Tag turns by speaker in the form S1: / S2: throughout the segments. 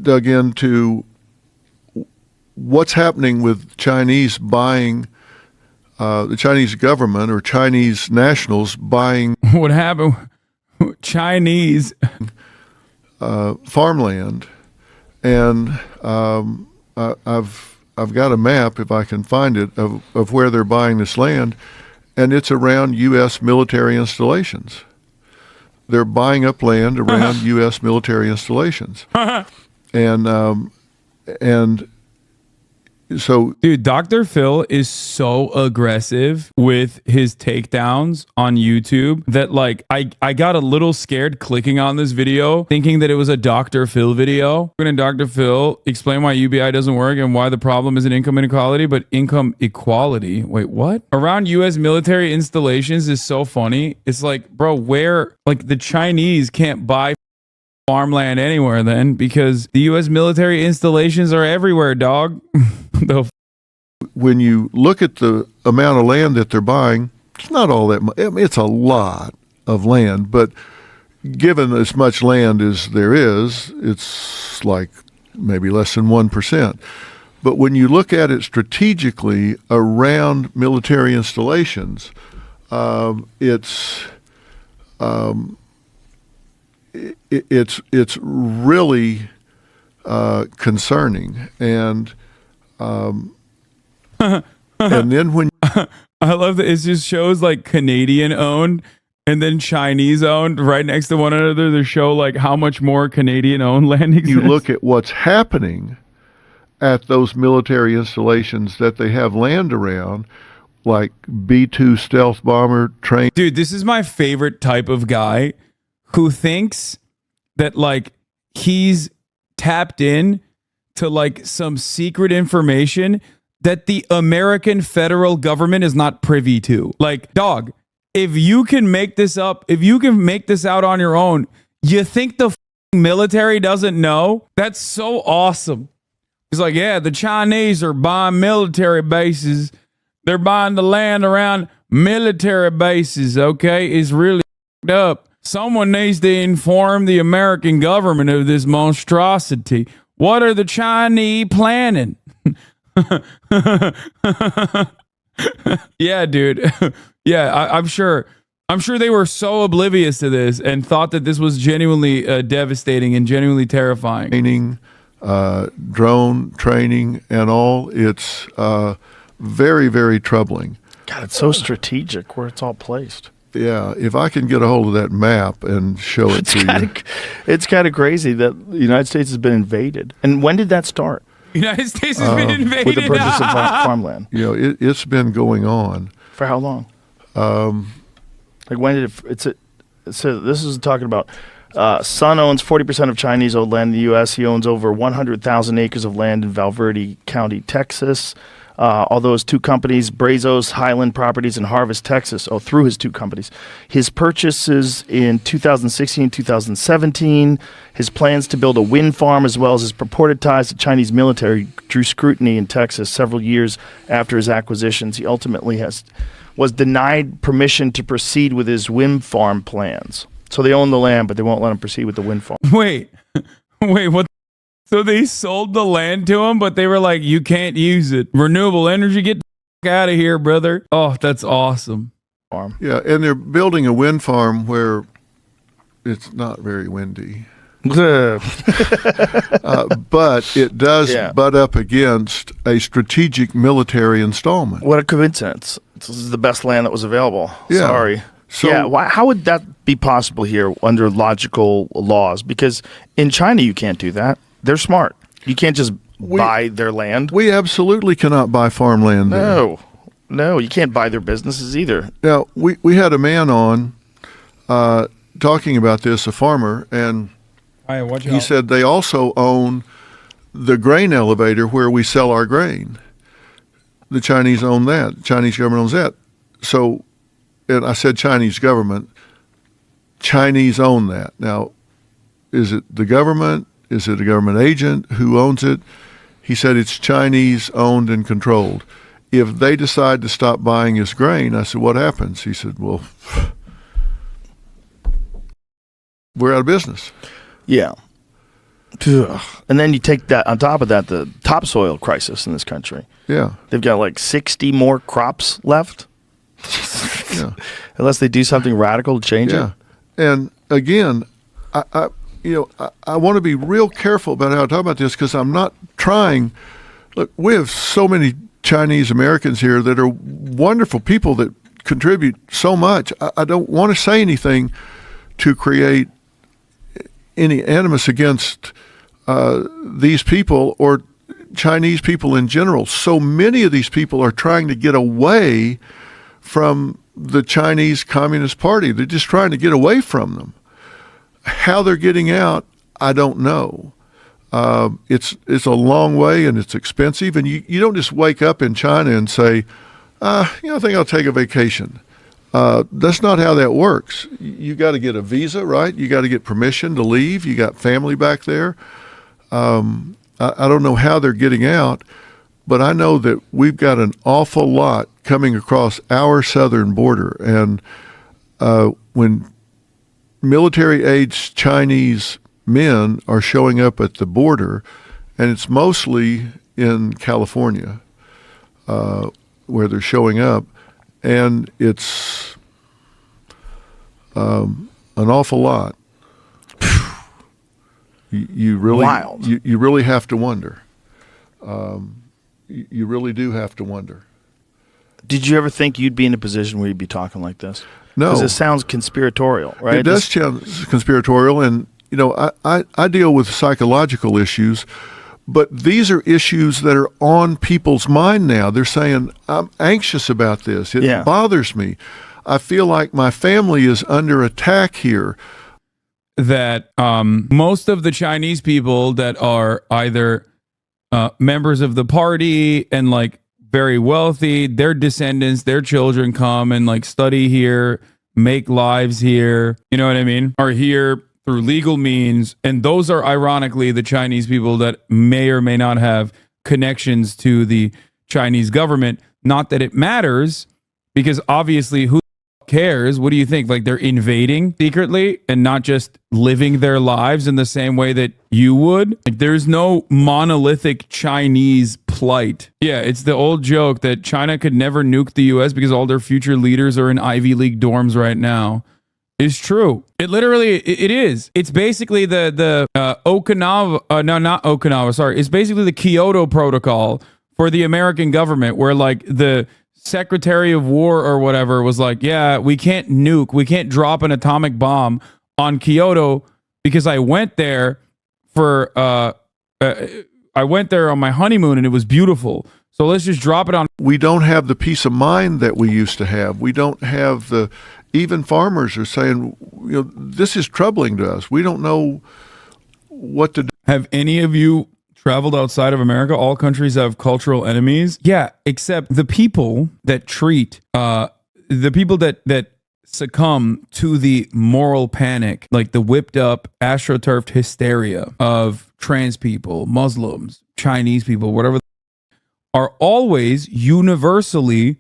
S1: dug into what's happening with Chinese buying, the Chinese government or Chinese nationals buying
S2: what happened? Chinese
S1: farmland, and I've got a map, if I can find it, of where they're buying this land, and it's around U.S. military installations. They're buying up land around U.S. military installations, and so,
S2: dude, Dr. Phil is so aggressive with his takedowns on YouTube that like I got a little scared clicking on this video thinking that it was a Dr. Phil video. We're gonna Dr. Phil explain why UBI doesn't work and why the problem isn't income inequality, but income equality. Wait, what? Around US military installations is so funny. It's like, bro, where like the Chinese can't buy farmland anywhere then because the US military installations are everywhere, dog.
S1: When you look at the amount of land that they're buying, it's not all that much. I mean, it's a lot of land, but given as much land as there is, it's like maybe less than 1%. But when you look at it strategically around military installations, it's really concerning. And and then when
S2: I love that it just shows like Canadian owned and then Chinese owned right next to one another. They show like how much more Canadian owned land exists.
S1: You look at what's happening at those military installations that they have land around, like B-2 stealth bomber train.
S2: Dude, this is my favorite type of guy who thinks that like he's tapped in to like some secret information that the American federal government is not privy to. Like, dog, if you can make this up, if you can make this out on your own, you think the military doesn't know? That's so awesome. He's like, yeah, the Chinese are buying military bases. They're buying the land around military bases, okay? It's really up. Someone needs to inform the American government of this monstrosity. What are the Chinese planning? Yeah, dude. Yeah, I'm sure they were so oblivious to this and thought that this was genuinely devastating and genuinely terrifying.
S1: Training, drone training and all, it's very, very troubling.
S3: God, it's so strategic where it's all placed.
S1: Yeah, if I can get a hold of that map and show it to you.
S3: It's kind of crazy that the United States has been invaded. And when did that start?
S2: United States has been invaded.
S3: With the purchase of farmland.
S1: You know, it's been going on.
S3: For how long? Like when did it? So this is talking about. Son owns 40% of Chinese-owned land in the U.S. He owns over 100,000 acres of land in Valverde County, Texas. Although his two companies, Brazos Highland Properties and Harvest Texas, through his two companies. His purchases in 2016, 2017, his plans to build a wind farm, as well as his purported ties to Chinese military, drew scrutiny in Texas several years after his acquisitions. He ultimately was denied permission to proceed with his wind farm plans. So they own the land, but they won't let him proceed with the wind farm.
S2: Wait, what? So they sold the land to him, but they were like, you can't use it. Renewable energy, get the fuck out of here, brother. Oh, that's awesome.
S1: Yeah, and they're building a wind farm where it's not very windy. But it does butt up against a strategic military installment.
S3: What a coincidence. This is the best land that was available.
S1: Yeah.
S3: Sorry.
S1: So,
S3: how would that be possible here under logical laws? Because in China, you can't do that. They're smart. You can't just buy their land.
S1: We absolutely cannot buy farmland there.
S3: No, you can't buy their businesses either.
S1: Now, we had a man on talking about this, a farmer, and he said they also own the grain elevator where we sell our grain. The Chinese own that. The Chinese government owns that. So, and I said Chinese government. Chinese own that. Now, is it the government? Is it a government agent? Who owns it? He said it's Chinese owned and controlled. If they decide to stop buying his grain, I said, what happens? He said, well, we're out of business.
S3: Yeah. And then you take that on top of that, the topsoil crisis in this country.
S1: Yeah.
S3: They've got like 60 more crops left.
S1: Yeah.
S3: Unless they do something radical to change it.
S1: And again, I want to be real careful about how I talk about this because I'm not trying. Look, we have so many Chinese Americans here that are wonderful people that contribute so much. I don't want to say anything to create any animus against these people or Chinese people in general. So many of these people are trying to get away from the Chinese Communist Party. They're just trying to get away from them. How they're getting out, I don't know. It's a long way and it's expensive. And you don't just wake up in China and say, I think I'll take a vacation. That's not how that works. You got to get a visa, right? You got to get permission to leave. You got family back there. I don't know how they're getting out, but I know that we've got an awful lot coming across our southern border. And when military-aged Chinese men are showing up at the border, and it's mostly in California where they're showing up, and it's an awful lot. You really,
S3: Wild.
S1: You really have to wonder. You really do have to wonder.
S3: Did you ever think you'd be in a position where you'd be talking like this?
S1: No.
S3: Because it sounds conspiratorial, right?
S1: It does sound conspiratorial, and I deal with psychological issues, but these are issues that are on people's mind now. They're saying, I'm anxious about this. It bothers me. I feel like my family is under attack here.
S2: That most of the Chinese people that are either members of the party and like very wealthy, their descendants, their children come and like study here, make lives here, you know what I mean, are here through legal means. And those are ironically the Chinese people that may or may not have connections to the Chinese government. Not that it matters, because obviously who cares? What do you think? Like they're invading secretly and not just living their lives in the same way that you would? Like there's no monolithic Chinese plight. Yeah, it's the old joke that China could never nuke the US because all their future leaders are in Ivy League dorms right now. It's true. It literally, it is. It's basically the Okinawa, no, not Okinawa, sorry. It's basically the Kyoto Protocol for the American government, where like the Secretary of War or whatever was like, yeah, we can't nuke, we can't drop an atomic bomb on Kyoto because I went there for, I went there on my honeymoon and it was beautiful. So let's just drop it on.
S1: We don't have the peace of mind that we used to have. We don't have even farmers are saying, this is troubling to us. We don't know what to do.
S2: Have any of you traveled outside of America? All countries have cultural enemies. Yeah, except the people that treat, the people that succumb to the moral panic, like the whipped up, astroturfed hysteria of trans people, Muslims, Chinese people, whatever, are always universally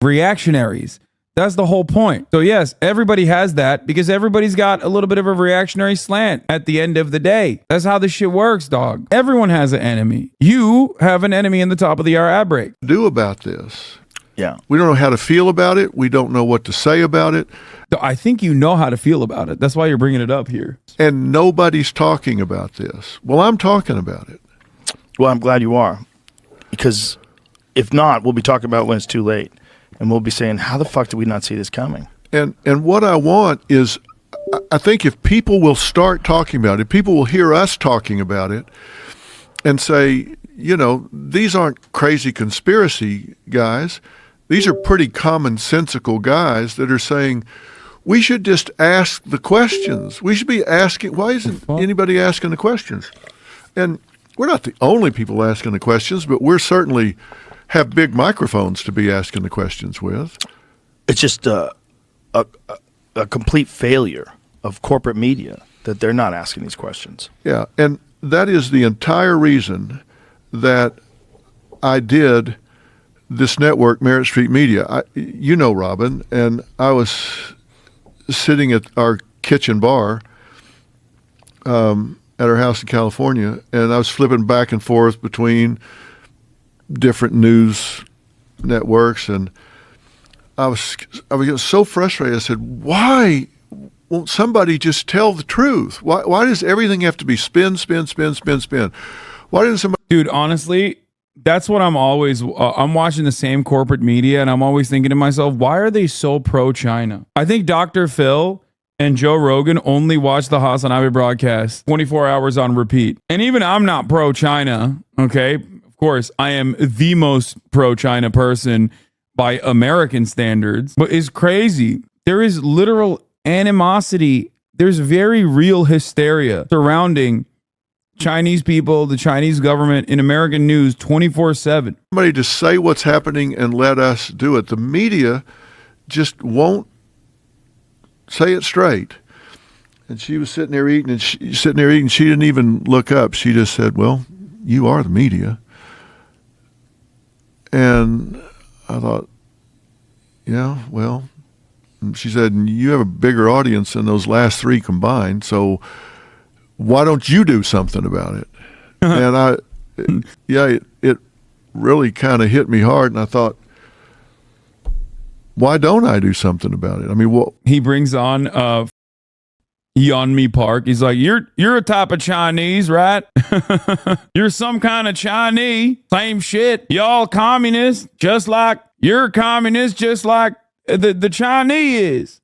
S2: reactionaries. That's the whole point. So yes, everybody has that because everybody's got a little bit of a reactionary slant at the end of the day. That's how this shit works, dog. Everyone has an enemy. You have an enemy in the top of the hour ad break.
S1: Do about this.
S3: Yeah.
S1: We don't know how to feel about it. We don't know what to say about it.
S2: So I think you know how to feel about it. That's why you're bringing it up here.
S1: And nobody's talking about this. Well, I'm talking about it.
S3: Well, I'm glad you are. Because if not, we'll be talking about it when it's too late. And we'll be saying, how the fuck did we not see this coming?
S1: And what I want is, I think if people will start talking about it, people will hear us talking about it and say, these aren't crazy conspiracy guys. These are pretty commonsensical guys that are saying, we should just ask the questions. We should be asking, why isn't anybody asking the questions? And we're not the only people asking the questions, but we're certainly have big microphones to be asking the questions with.
S3: It's just a complete failure of corporate media that they're not asking these questions.
S1: Yeah, and that is the entire reason that I did this network, Merit Street Media. Robin, and I was sitting at our kitchen bar at her house in California, and I was flipping back and forth between different news networks, and I was getting so frustrated. I said, "Why won't somebody just tell the truth? Why does everything have to be spin? Why didn't somebody?"
S2: Dude, honestly, that's what I'm always. I'm watching the same corporate media, and I'm always thinking to myself, why are they so pro-China? I think Dr. Phil and Joe Rogan only watch the Hasanabi broadcast 24 hours on repeat. And even I'm not pro-China, okay? Of course, I am the most pro-China person by American standards, but it's crazy. There is literal animosity. There's very real hysteria surrounding Chinese people, the Chinese government in American news 24/7.
S1: Somebody to say what's happening and let us do it. The media just won't say it straight. And she was sitting there eating, and she didn't even look up. She just said, "Well, you are the media." And I thought, yeah, well, and she said, "You have a bigger audience than those last three combined, so why don't you do something about it?" And it really kind of hit me hard, and I thought, why don't I do something about it? I mean, what
S2: he brings on Yeonmi Park. He's like, you're a type of Chinese, right? You're some kind of Chinese. Same shit. Y'all communists, just like you're communist, just like the Chinese is.